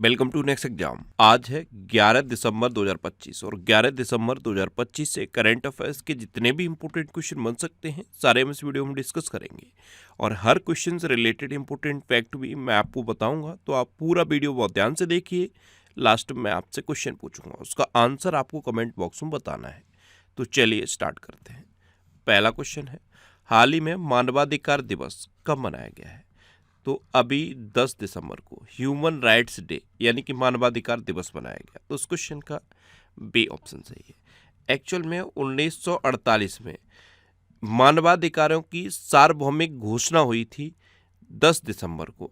Welcome to next exam. आज है 11 दिसंबर 2025 और 11 दिसंबर 2025 से करंट अफेयर्स के जितने भी इंपॉर्टेंट क्वेश्चन बन सकते हैं सारे हम इस वीडियो में डिस्कस करेंगे और हर क्वेश्चन से रिलेटेड इंपॉर्टेंट फैक्ट भी मैं आपको बताऊंगा, तो आप पूरा वीडियो बहुत ध्यान से देखिए। लास्ट में आपसे क्वेश्चन पूछूंगा, उसका आंसर आपको कमेंट बॉक्स में बताना है। तो चलिए स्टार्ट करते हैं। पहला क्वेश्चन है, हाल ही में मानवाधिकार दिवस कब मनाया गया है? तो अभी 10 दिसंबर को ह्यूमन राइट्स डे यानी कि मानवाधिकार दिवस मनाया गया। तो उस क्वेश्चन का बी ऑप्शन सही है। एक्चुअल में 1948 में मानवाधिकारों की सार्वभौमिक घोषणा हुई थी 10 दिसंबर को,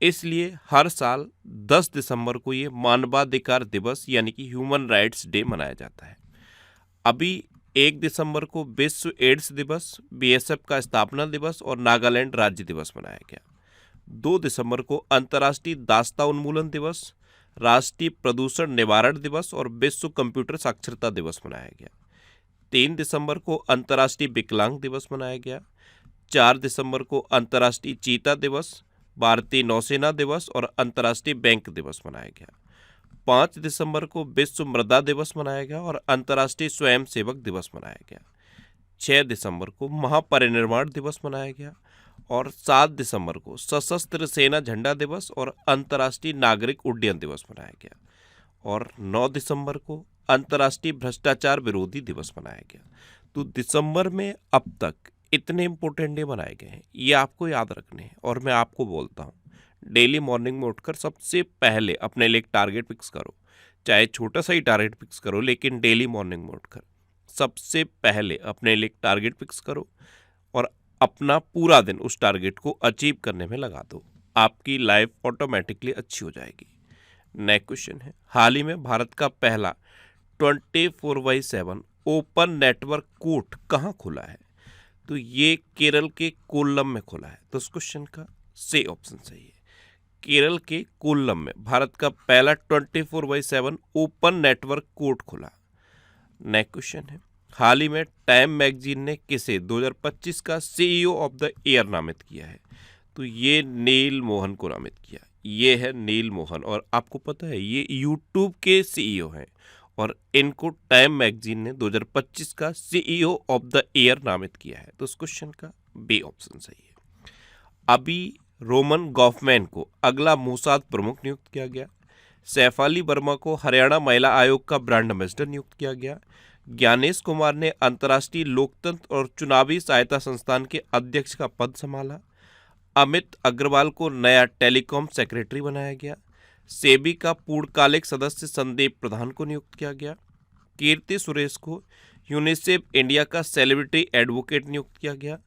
इसलिए हर साल 10 दिसंबर को ये मानवाधिकार दिवस यानी कि ह्यूमन राइट्स डे मनाया जाता है। अभी 1 दिसंबर को विश्व एड्स दिवस, बीएसएफ का स्थापना दिवस और नागालैंड राज्य दिवस मनाया गया। 2 दिसंबर को अंतर्राष्ट्रीय दास्ता उन्मूलन दिवस, राष्ट्रीय प्रदूषण निवारण दिवस और विश्व कंप्यूटर साक्षरता दिवस मनाया गया। 3 दिसंबर को अंतर्राष्ट्रीय विकलांग दिवस मनाया गया। 4 दिसंबर को अंतर्राष्ट्रीय चीता दिवस, भारतीय नौसेना दिवस और अंतर्राष्ट्रीय बैंक दिवस मनाया गया। 5 दिसंबर को विश्व मृदा दिवस मनाया गया और अंतर्राष्ट्रीय स्वयं सेवक दिवस मनाया गया। 6 दिसंबर को महापरिनिर्वाण दिवस मनाया गया और 7 दिसंबर को सशस्त्र सेना झंडा दिवस और अंतर्राष्ट्रीय नागरिक उड्डयन दिवस मनाया गया और 9 दिसंबर को अंतर्राष्ट्रीय भ्रष्टाचार विरोधी दिवस मनाया गया। तो दिसंबर में अब तक इतने इंपॉर्टेंट डे बनाए गए हैं, ये आपको याद रखने हैं। और मैं आपको बोलता हूँ, डेली मॉर्निंग में उठकर सबसे पहले अपने लिए एक टारगेट फिक्स करो, चाहे छोटा सा ही टारगेट फिक्स करो, लेकिन डेली मॉर्निंग में उठकर सबसे पहले अपने लिए एक टारगेट फिक्स करो और अपना पूरा दिन उस टारगेट को अचीव करने में लगा दो। आपकी लाइफ ऑटोमेटिकली अच्छी हो जाएगी। नेक्स्ट क्वेश्चन है, हाल ही में भारत का पहला 24/7 ओपन नेटवर्क कोर्ट कहाँ खुला है? तो ये केरल के कोल्लम में खुला है। तो इस क्वेश्चन का सी ऑप्शन सही है। केरल के कोल्लम में भारत का पहला 24/7 ओपन नेटवर्क कोर्ट खुला। नेक्स्ट क्वेश्चन है, हाल ही में टाइम मैगजीन ने किसे 2025 का सीईओ ऑफ द ईयर नामित किया है? तो ये नील मोहन को नामित किया। ये है नील मोहन, और आपको पता है ये यूट्यूब के सीईओ हैं और इनको टाइम मैगजीन ने 2025 का सीईओ ऑफ द ईयर नामित किया है। तो इस क्वेश्चन का बी ऑप्शन सही है। अभी रोमन गॉफमैन को अगला मोसाद प्रमुख नियुक्त किया गया। सैफाली वर्मा को हरियाणा महिला आयोग का ब्रांड एम्बेसडर नियुक्त किया गया। ज्ञानेश कुमार ने अंतर्राष्ट्रीय लोकतंत्र और चुनावी सहायता संस्थान के अध्यक्ष का पद संभाला। अमित अग्रवाल को नया टेलीकॉम सेक्रेटरी बनाया गया। सेबी का पूर्णकालिक सदस्य संदीप प्रधान को नियुक्त किया गया। कीर्ति सुरेश को यूनिसेफ इंडिया का सेलिब्रिटी एडवोकेट नियुक्त किया गया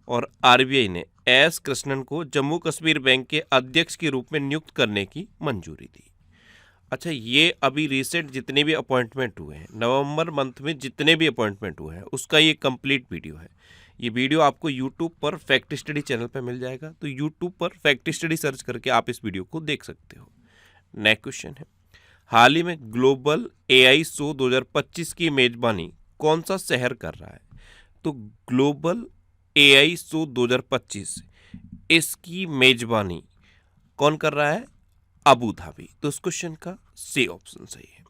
और आरबीआई ने एस कृष्णन को जम्मू कश्मीर बैंक के अध्यक्ष के रूप में नियुक्त करने की मंजूरी दी। अच्छा, ये अभी रिसेंट जितने भी अपॉइंटमेंट हुए हैं, नवंबर मंथ में जितने भी अपॉइंटमेंट हुए हैं, उसका ये कंप्लीट वीडियो है। ये वीडियो आपको यूट्यूब पर फैक्ट स्टडी चैनल पर मिल जाएगा। तो यूट्यूब पर फैक्ट स्टडी सर्च करके आप इस वीडियो को देख सकते हो। नेक्स्ट क्वेश्चन है, हाल ही में ग्लोबल एआई शो 2025 की मेजबानी कौन सा शहर कर रहा है? तो ग्लोबल एआई शो 2025 इसकी मेजबानी कौन कर रहा है? Abu Dhabi. तो इस क्वेश्चन का सी ऑप्शन सही है।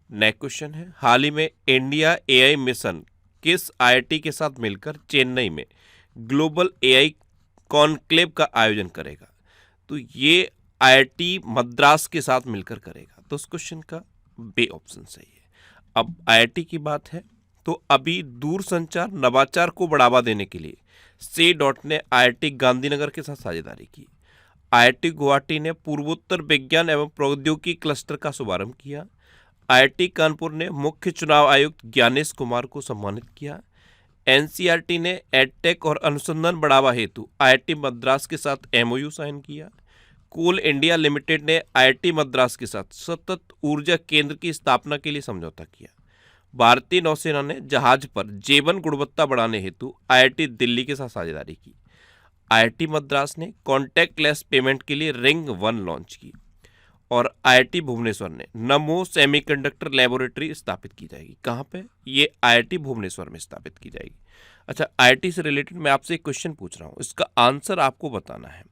नेक्स्ट क्वेश्चन है, हाल ही में इंडिया एआई मिशन किस आईआईटी के साथ मिलकर चेन्नई में ग्लोबल एआई कॉन्क्लेव का आयोजन करेगा? तो ये आईआईटी मद्रास के साथ मिलकर करेगा। तो इस क्वेश्चन का बी ऑप्शन सही है। अब आईआईटी की बात है, तो अभी दूरसंचार नवाचार को बढ़ावा देने के लिए से डॉट ने आईआईटी गांधीनगर के साथ साझेदारी की। आईआईटी गुवाहाटी ने पूर्वोत्तर विज्ञान एवं प्रौद्योगिकी क्लस्टर का शुभारंभ किया। आईआईटी कानपुर ने मुख्य चुनाव आयुक्त ज्ञानेश कुमार को सम्मानित किया। एनसीईआरटी ने एडटेक और अनुसंधान बढ़ावा हेतु आईआईटी मद्रास के साथ एमओयू साइन किया। कोल इंडिया लिमिटेड ने आईआईटी मद्रास के साथ सतत ऊर्जा केंद्र की स्थापना के लिए समझौता किया। भारतीय नौसेना ने जहाज पर जीवन गुणवत्ता बढ़ाने हेतु आईआईटी दिल्ली के साथ साझेदारी की। आईआईटी मद्रास ने कॉन्टैक्टलेस पेमेंट के लिए रिंग 1 लॉन्च की और आईआईटी भुवनेश्वर ने नमो सेमीकंडक्टर लेबोरेटरी स्थापित की जाएगी। कहाँ पे? ये आईआईटी भुवनेश्वर में स्थापित की जाएगी। अच्छा, आईआईटी से रिलेटेड मैं आपसे एक क्वेश्चन पूछ रहा हूँ, इसका आंसर आपको बताना है।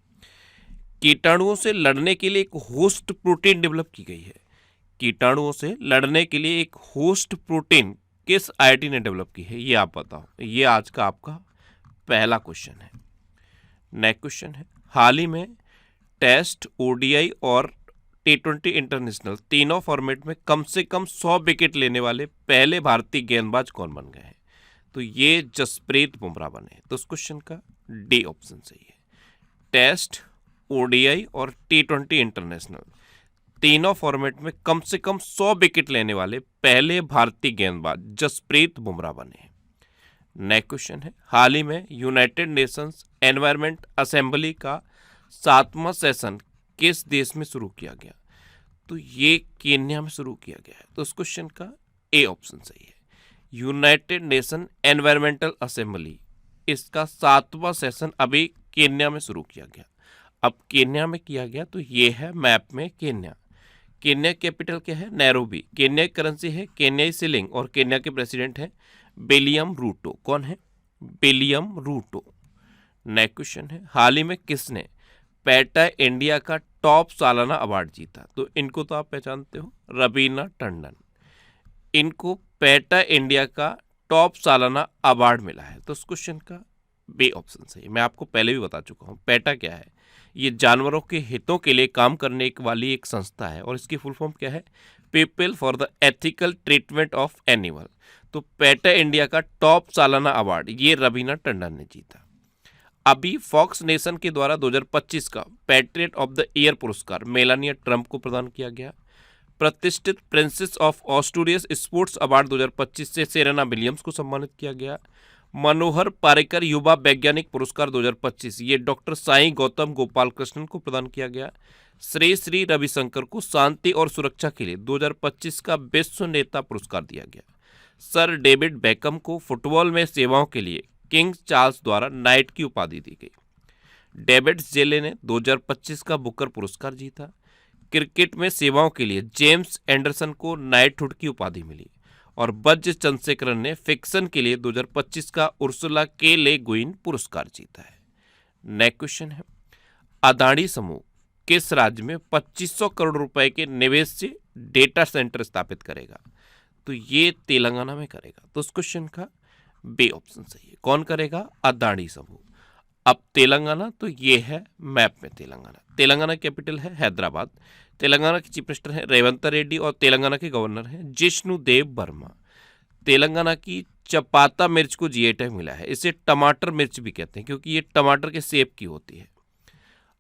कीटाणुओं से लड़ने के लिए एक होस्ट प्रोटीन डेवलप की गई है। कीटाणुओं से लड़ने के लिए एक होस्ट प्रोटीन किस आईआईटी ने डेवलप की है, ये आप बताओ। ये आज का आपका पहला क्वेश्चन है। नेक्स्ट क्वेश्चन है, हाल ही में टेस्ट, ओडीआई और T20 इंटरनेशनल तीनों फॉर्मेट में कम से कम 100 विकेट लेने वाले पहले भारतीय गेंदबाज कौन बन गए हैं? तो ये जसप्रीत बुमराह बने। तो उस क्वेश्चन का डी ऑप्शन सही है। टेस्ट, ओडीआई और T20 इंटरनेशनल तीनों फॉर्मेट में कम से कम 100 विकेट लेने वाले पहले भारतीय गेंदबाज जसप्रीत बुमराह बने। नेक्स्ट क्वेश्चन है, हाल ही में यूनाइटेड नेशंस एनवायरनमेंट असेंबली का 7वां सेशन किस देश में शुरू किया गया? तो ये केन्या में शुरू किया गया है। तो उस क्वेश्चन का ए ऑप्शन सही है। यूनाइटेड नेशन एनवायरमेंटल असेंबली, इसका 7वां सेशन अभी केन्या में शुरू किया गया। अब केन्या में किया गया तो ये है मैप में केन्या। केन्या कैपिटल क्या है? नैरोबी। केन्या की करेंसी है केन्याई शिलिंग और केन्या के प्रेसिडेंट हैं विलियम रूटो। कौन है? William Ruto. नेक्स्ट क्वेश्चन है, हाल ही में किसने पेटा इंडिया का टॉप सालाना अवार्ड जीता? तो इनको तो आप पहचानते हो, रवीना टंडन। इनको पेटा इंडिया का टॉप सालाना अवार्ड मिला है। तो उस क्वेश्चन का बी ऑप्शन सही है। मैं आपको पहले भी बता चुका हूँ पेटा क्या है। ये जानवरों के हितों के लिए काम करने वाली एक संस्था है और इसकी फुल फॉर्म क्या है? People for the ethical treatment of animal. तो पेटा इंडिया का टॉप सालाना अवार्ड ये रवीना टंडन ने जीता। अभी फॉक्स नेशन के द्वारा 2025 का पैट्रियट ऑफ द ईयर पुरस्कार मेलानिया ट्रंप को प्रदान किया गया। प्रतिष्ठित प्रिंसेस ऑफ ऑस्ट्रेलियस स्पोर्ट्स अवार्ड 2025 से सेरेना विलियम्स को सम्मानित किया गया। मनोहर पारिकर युवा वैज्ञानिक पुरस्कार 2025 ये डॉक्टर साईं गौतम गोपाल कृष्णन को प्रदान किया गया। श्री श्री रविशंकर को शांति और सुरक्षा के लिए 2025 का विश्व नेता पुरस्कार दिया गया। सर डेविड बेकम को फुटबॉल में सेवाओं के लिए किंग चार्ल्स द्वारा नाइट की उपाधि दी गई। डेविड जेले ने 2025 का बुकर पुरस्कार जीता। क्रिकेट में सेवाओं के लिए जेम्स एंडरसन को नाइटहुड की उपाधि मिली और बज्र चंद्रशेखरन ने फिक्शन के लिए 2025 का उर्सुला के ले गुइन पुरस्कार जीता है। नेक्स्ट क्वेश्चन है, अदानी समूह किस राज्य में 2500 करोड़ रुपए के निवेश से डेटा सेंटर स्थापित करेगा? तो ये तेलंगाना में करेगा। तो उस क्वेश्चन का बी ऑप्शन सही है। कौन करेगा? अदानी समूह। अब तेलंगाना तो ये है मैप में तेलंगाना। तेलंगाना कैपिटल है हैदराबाद। तेलंगाना के चीफ मिनिस्टर हैं रेवंत रेड्डी और तेलंगाना के गवर्नर हैं जिष्णु देव वर्मा। तेलंगाना की चपाता मिर्च को जीआई टैग मिला है। इसे टमाटर मिर्च भी कहते हैं क्योंकि ये टमाटर के शेप की होती है।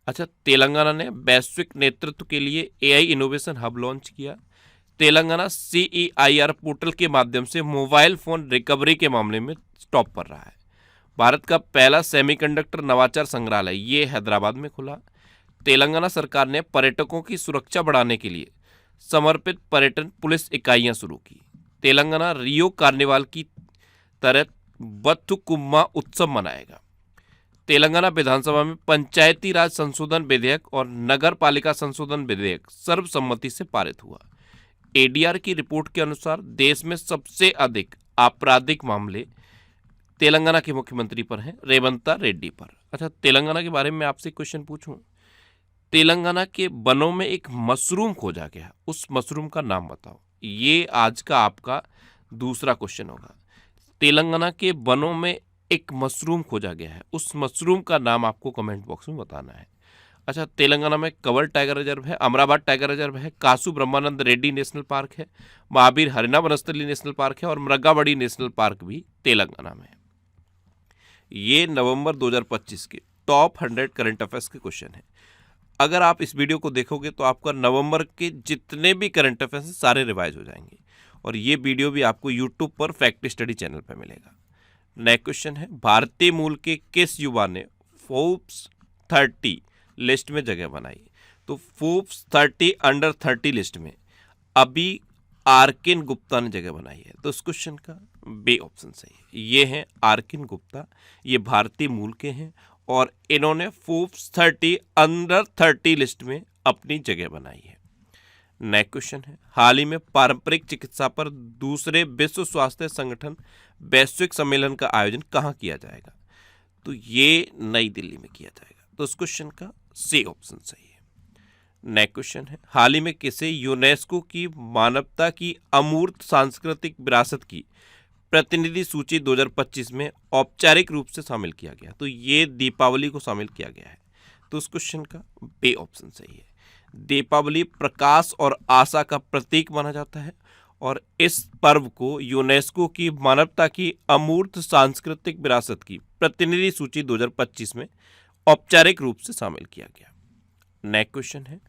अच्छा, तेलंगाना ने वैश्विक नेतृत्व के लिए एआई इनोवेशन हब लॉन्च किया। तेलंगाना CEIR पोर्टल के माध्यम से मोबाइल फोन रिकवरी के मामले में टॉप पर रहा है। भारत का पहला सेमीकंडक्टर नवाचार संग्रहालय ये हैदराबाद में खुला। तेलंगाना सरकार ने पर्यटकों की सुरक्षा बढ़ाने के लिए समर्पित पर्यटन पुलिस इकाइयां शुरू की। तेलंगाना रियो कार्निवाल की तरह बथुकुम्मा उत्सव मनाएगा। तेलंगाना विधानसभा में पंचायती राज संशोधन विधेयक और नगर पालिका संशोधन विधेयक सर्वसम्मति से पारित हुआ। ADR की रिपोर्ट के अनुसार देश में सबसे अधिक आपराधिक मामले तेलंगाना के मुख्यमंत्री पर हैं, रेवंत रेड्डी पर। अच्छा, तेलंगाना के बारे में आपसे क्वेश्चन पूछूं, तेलंगाना के वनों में एक मशरूम खोजा गया, उस मशरूम का नाम बताओ। ये आज का आपका दूसरा क्वेश्चन होगा। तेलंगाना के वनों में एक मशरूम खोजा गया है, उस मशरूम का नाम आपको कमेंट बॉक्स में बताना है। अच्छा, तेलंगाना में कवर टाइगर रिजर्व है, अमराबाद टाइगर रिजर्व है, कासु ब्रह्मानंद रेड्डी नेशनल पार्क है, महावीर हरिना वनस्थली नेशनल पार्क है और मृगावड़ी नेशनल पार्क भी तेलंगाना में है। ये नवंबर 2025 के टॉप 100 करंट अफेयर्स के क्वेश्चन हैं। अगर आप इस वीडियो को देखोगे तो आपका नवंबर के जितने भी करंट अफेयर्स हैं सारे रिवाइज हो जाएंगे और ये वीडियो भी आपको यूट्यूब पर फैक्ट स्टडी चैनल पर मिलेगा। नेक्स्ट क्वेश्चन है, भारतीय मूल के किस युवा ने फोर्ब्स 30 लिस्ट में जगह बनाई? तो फोर्ब्स 30 अंडर 30 लिस्ट में अभी आर्किन गुप्ता ने जगह बनाई है। तो इस क्वेश्चन का बी ऑप्शन सही है। ये हैं आर्किन गुप्ता, ये भारतीय मूल के हैं और इन्होंने फोर्ब्स 30 अंडर 30 लिस्ट में अपनी जगह बनाई है। नेक्स्ट क्वेश्चन है, हाल ही में पारंपरिक चिकित्सा पर दूसरे विश्व स्वास्थ्य संगठन वैश्विक सम्मेलन का आयोजन कहाँ किया जाएगा? तो ये नई दिल्ली में किया जाएगा। तो इस क्वेश्चन का सी ऑप्शन सही है। नेक्स्ट क्वेश्चन है, हाल ही में किसे यूनेस्को की मानवता की अमूर्त सांस्कृतिक विरासत की प्रतिनिधि सूची 2025 में औपचारिक रूप से शामिल किया गया? तो ये दीपावली को शामिल किया गया है। तो उस क्वेश्चन का बी ऑप्शन सही है। दीपावली प्रकाश और आशा का प्रतीक माना जाता है और इस पर्व को यूनेस्को की मानवता की अमूर्त सांस्कृतिक विरासत की प्रतिनिधि सूची 2025 में औपचारिक रूप से शामिल किया गया। नेक्स्ट क्वेश्चन है,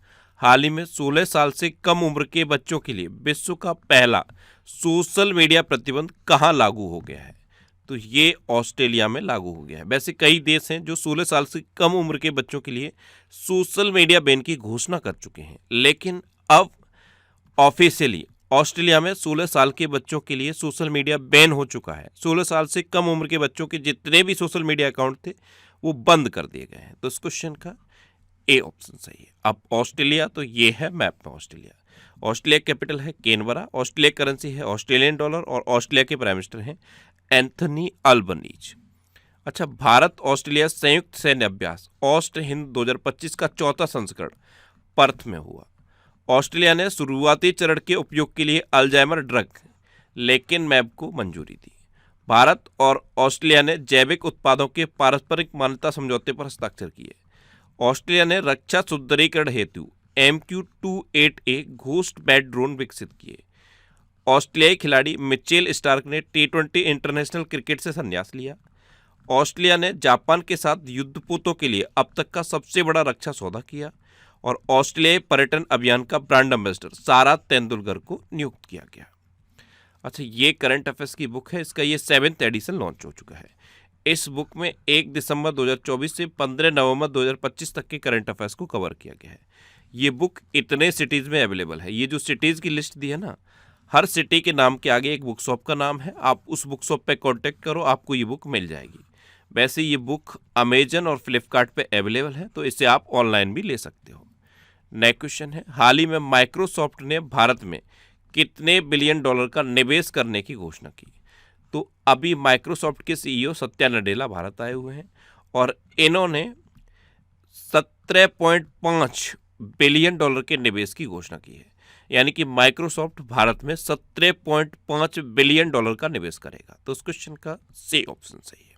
हाल ही में 16 साल से कम उम्र के बच्चों के लिए विश्व का पहला सोशल मीडिया प्रतिबंध कहाँ लागू हो गया है? तो ये ऑस्ट्रेलिया में लागू हो गया है। वैसे कई देश हैं जो 16 साल से कम उम्र के बच्चों के लिए सोशल मीडिया बैन की घोषणा कर चुके हैं, लेकिन अब ऑफिशियली ऑस्ट्रेलिया में 16 साल के बच्चों के लिए सोशल मीडिया बैन हो चुका है। 16 साल से कम उम्र के बच्चों के जितने भी सोशल मीडिया अकाउंट थे वो बंद कर दिए गए हैं। तो इस क्वेश्चन का ए ऑप्शन सही है। अब ऑस्ट्रेलिया, तो ये है मैप में ऑस्ट्रेलिया। ऑस्ट्रेलिया कैपिटल है कैनबरा, ऑस्ट्रेलिया करेंसी है ऑस्ट्रेलियन डॉलर और ऑस्ट्रेलिया के प्राइम मिनिस्टर हैं एंथनी अल्बनीज। अच्छा, भारत ऑस्ट्रेलिया संयुक्त सैन्य अभ्यास ऑस्ट हिंद 2025 का चौथा संस्करण पर्थ में हुआ। ऑस्ट्रेलिया ने शुरुआती चरण के उपयोग के लिए अल्जाइमर ड्रग लेकिन मैप को मंजूरी दी। भारत और ऑस्ट्रेलिया ने जैविक उत्पादों के पारस्परिक मान्यता समझौते पर हस्ताक्षर किए। ऑस्ट्रेलिया ने रक्षा सुदृढ़ीकरण हेतु MQ-28A घोस्ट बैट ड्रोन विकसित किए। ऑस्ट्रेलियाई खिलाड़ी मिचेल स्टार्क ने T20 इंटरनेशनल क्रिकेट से संन्यास लिया। ऑस्ट्रेलिया ने जापान के साथ युद्धपोतों के लिए अब तक का सबसे बड़ा रक्षा सौदा किया और ऑस्ट्रेलियाई पर्यटन अभियान का ब्रांड एम्बेसडर सारा तेंदुलकर को नियुक्त किया गया। अच्छा, ये करंट अफेयर्स की बुक है, इसका ये 7th एडिशन लॉन्च हो चुका है। इस बुक में 1 दिसंबर 2024 से 15 नवंबर 2025 तक के करंट अफेयर्स को कवर किया गया है। ये बुक इतने सिटीज़ में अवेलेबल है। ये जो सिटीज़ की लिस्ट दी है ना, हर सिटी के नाम के आगे एक बुक शॉप का नाम है। आप उस बुक शॉप पे कांटेक्ट करो, आपको ये बुक मिल जाएगी। वैसे ये बुक अमेजन और फ्लिपकार्ट पे अवेलेबल है, तो इसे आप ऑनलाइन भी ले सकते हो। नेक्स्ट क्वेश्चन है, हाल ही में माइक्रोसॉफ्ट ने भारत में कितने बिलियन डॉलर का निवेश करने की घोषणा की? तो अभी माइक्रोसॉफ्ट के सीईओ सत्या नडेला भारत आए हुए हैं और इन्होंने 17.5 बिलियन डॉलर के निवेश की घोषणा की है। यानी कि माइक्रोसॉफ्ट भारत में 17.5 बिलियन डॉलर का निवेश करेगा। तो उस क्वेश्चन का सी ऑप्शन सही है।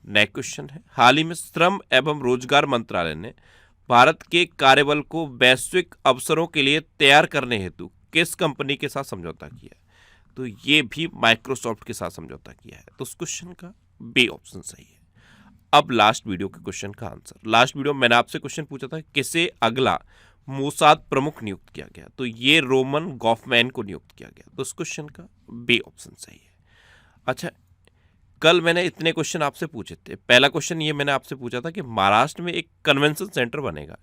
नेक्स्ट क्वेश्चन है, हाल ही में श्रम एवं रोजगार मंत्रालय ने भारत के कार्यबल को वैश्विक अवसरों के लिए तैयार करने हेतु किस कंपनी के साथ समझौता किया? तो ये भी माइक्रोसॉफ्ट के साथ समझौता किया है। तो उस क्वेश्चन का बी ऑप्शन सही है। अब लास्ट वीडियो के क्वेश्चन का आंसर। लास्ट वीडियो में मैंने आपसे क्वेश्चन पूछा था किसे अगला मोसाद प्रमुख नियुक्त किया गया? तो ये रोमन गॉफमैन को नियुक्त किया गया। तो उस क्वेश्चन का बी ऑप्शन सही है। अच्छा, कल मैंने इतने क्वेश्चन आपसे पूछे थे। पहला क्वेश्चन ये मैंने आपसे पूछा था कि महाराष्ट्र में एक कन्वेंशन सेंटर बनेगा,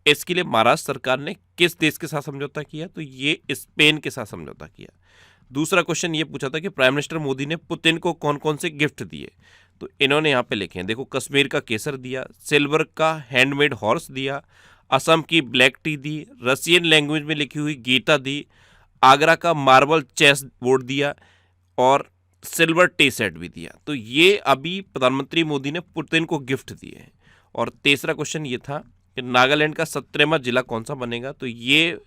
इसके लिए महाराष्ट्र सरकार ने किस देश के साथ समझौता किया? तो ये स्पेन के साथ समझौता किया। दूसरा क्वेश्चन ये पूछा था कि प्राइम मिनिस्टर मोदी ने पुतिन को कौन कौन से गिफ्ट दिए? तो इन्होंने यहाँ पे लिखे हैं, देखो, कश्मीर का केसर दिया, सिल्वर का हैंडमेड हॉर्स दिया, असम की ब्लैक टी दी, रशियन लैंग्वेज में लिखी हुई गीता दी, आगरा का मार्बल चेस बोर्ड दिया और सिल्वर टी सेट भी दिया। तो ये अभी प्रधानमंत्री मोदी ने पुतिन को गिफ्ट दिए हैं। और तीसरा क्वेश्चन ये था कि नागालैंड का 17वां जिला कौन सा बनेगा? तो ये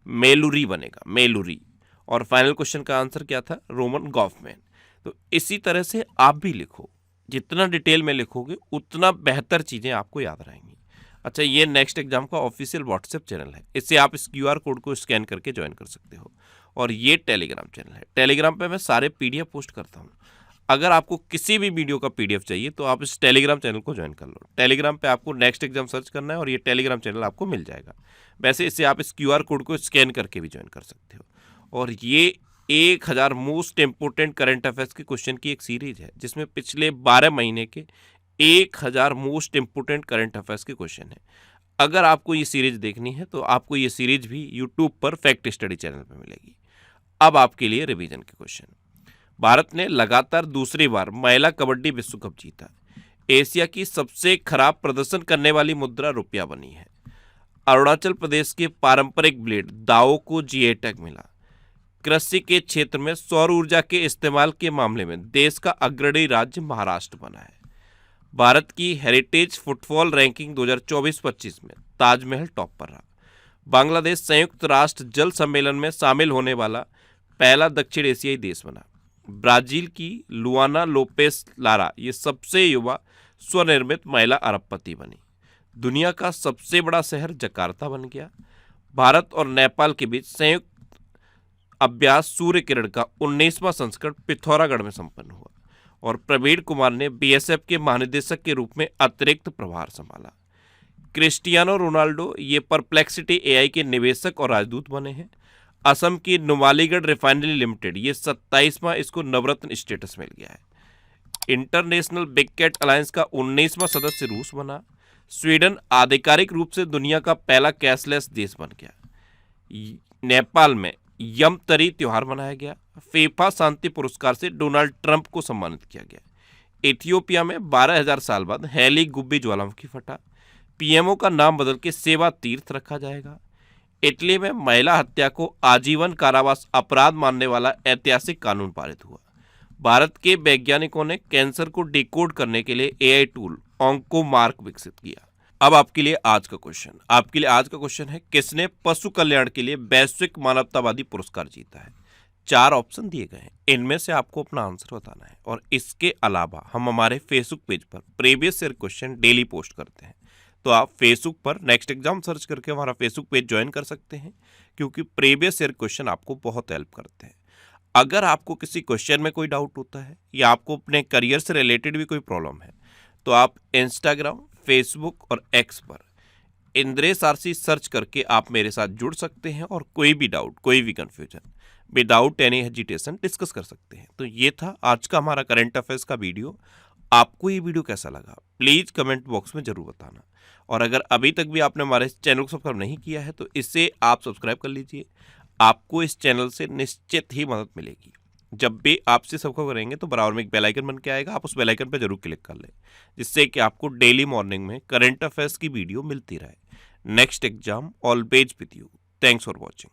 मेलुरी बनेगा, मेलुरी। और फाइनल क्वेश्चन का आंसर क्या था? Roman Goffman. तो इसी तरह से आप भी लिखो, जितना डिटेल में लिखोगे उतना बेहतर चीज़ें आपको याद रहेंगी। अच्छा, ये नेक्स्ट एग्जाम का ऑफिशियल व्हाट्सएप चैनल है, इससे आप इस QR कोड को स्कैन करके ज्वाइन कर सकते हो। और ये टेलीग्राम चैनल है, टेलीग्राम पे मैं सारे PDF पोस्ट करता हूँ। अगर आपको किसी भी वीडियो का PDF चाहिए तो आप इस टेलीग्राम चैनल को ज्वाइन कर लो। टेलीग्राम पे आपको नेक्स्ट एग्जाम सर्च करना है और ये टेलीग्राम चैनल आपको मिल जाएगा। वैसे इससे आप इस QR कोड को स्कैन करके भी ज्वाइन कर सकते हो। और ये 1000 मोस्ट इम्पोर्टेंट करंट अफेयर्स के क्वेश्चन की एक सीरीज है, जिसमें पिछले 12 महीने के 1000 मोस्ट इम्पोर्टेंट करंट अफेयर्स के क्वेश्चन हैं। अगर आपको ये सीरीज देखनी है तो आपको ये सीरीज भी यूट्यूब पर फैक्ट स्टडी चैनल पर मिलेगी। अब आपके लिए रिवीजन के क्वेश्चन। भारत ने लगातार दूसरी बार महिला कबड्डी विश्व कप जीता। एशिया की सबसे खराब प्रदर्शन करने वाली मुद्रा रुपया बनी है। अरुणाचल प्रदेश के पारंपरिक ब्लेड दाओ को GI टैग मिला। कृषि के क्षेत्र में सौर ऊर्जा के इस्तेमाल के मामले में देश का अग्रणी राज्य महाराष्ट्र बना है। भारत की हेरिटेज फुटबॉल रैंकिंग 2024-25 में ताजमहल टॉप पर रहा। बांग्लादेश संयुक्त राष्ट्र जल सम्मेलन में शामिल होने वाला पहला दक्षिण एशियाई देश बना। ब्राजील की लुआना लोपेस लारा ये सबसे युवा स्वनिर्मित महिला अरबपति बनी। दुनिया का सबसे बड़ा शहर जकार्ता बन गया। भारत और नेपाल के बीच संयुक्त अभ्यास सूर्य किरण का 19वां संस्करण पिथौरागढ़ में संपन्न हुआ और प्रवीण कुमार ने बीएसएफ के महानिदेशक के रूप में अतिरिक्त प्रभार संभाला। क्रिस्टियानो रोनाल्डो ये परप्लेक्सिटी एआई के निवेशक और राजदूत बने हैं। असम की नुमालीगढ़ रिफाइनरी लिमिटेड ये 27वां इसको नवरत्न स्टेटस मिल गया है। इंटरनेशनल बिग कैट अलायंस का 19वां सदस्य रूस बना। स्वीडन आधिकारिक रूप से दुनिया का पहला कैशलेस देश बन गया। नेपाल में यमतरी त्योहार मनाया गया। फीफा शांति पुरस्कार से डोनाल्ड ट्रंप को सम्मानित किया गया। इथियोपिया में 12,000 साल बाद हेली गुब्बी ज्वालामुखी फटा। पीएमओ का नाम बदल के सेवा तीर्थ रखा जाएगा। इटली में महिला हत्या को आजीवन कारावास अपराध मानने वाला ऐतिहासिक कानून पारित हुआ। भारत के वैज्ञानिकों ने कैंसर को डिकोड करने के लिए एआई टूल ऑन्कोमार्क विकसित किया। अब आपके लिए आज का क्वेश्चन है किसने पशु कल्याण के लिए वैश्विक मानवतावादी पुरस्कार जीता है। 4 ऑप्शन दिए गए हैं, इनमें से आपको अपना आंसर बताना है। और इसके अलावा हम हमारे फेसबुक पेज पर previous year question daily post करते हैं, तो आप फेसबुक पर नेक्स्ट एग्जाम सर्च करके हमारा फेसबुक पेज ज्वाइन कर सकते हैं, क्योंकि प्रीवियस ईयर क्वेश्चन आपको बहुत हेल्प करते हैं। अगर आपको किसी क्वेश्चन में कोई डाउट होता है या आपको अपने करियर से रिलेटेड भी कोई प्रॉब्लम है, तो आप इंस्टाग्राम, फेसबुक और एक्स पर इंद्रेश आरसी सर्च करके आप मेरे साथ जुड़ सकते हैं और कोई भी डाउट, कोई भी confusion without any hesitation discuss कर सकते हैं। तो ये था आज का हमारा करंट अफेयर्स का वीडियो। आपको ये वीडियो कैसा लगा प्लीज़ कमेंट बॉक्स में ज़रूर बताना। और अगर अभी तक भी आपने हमारे चैनल को सब्सक्राइब नहीं किया है तो इसे आप सब्सक्राइब कर लीजिए। आपको इस चैनल से निश्चित ही मदद मिलेगी। जब भी आपसे सब्सक्राइब करेंगे तो बराबर में एक बेल आइकन बन के आएगा, आप उस बेल आइकन पर जरूर क्लिक कर लें, जिससे कि आपको डेली मॉर्निंग में करंट अफेयर्स की वीडियो मिलती रहे। Next exam always with you. Thanks for watching.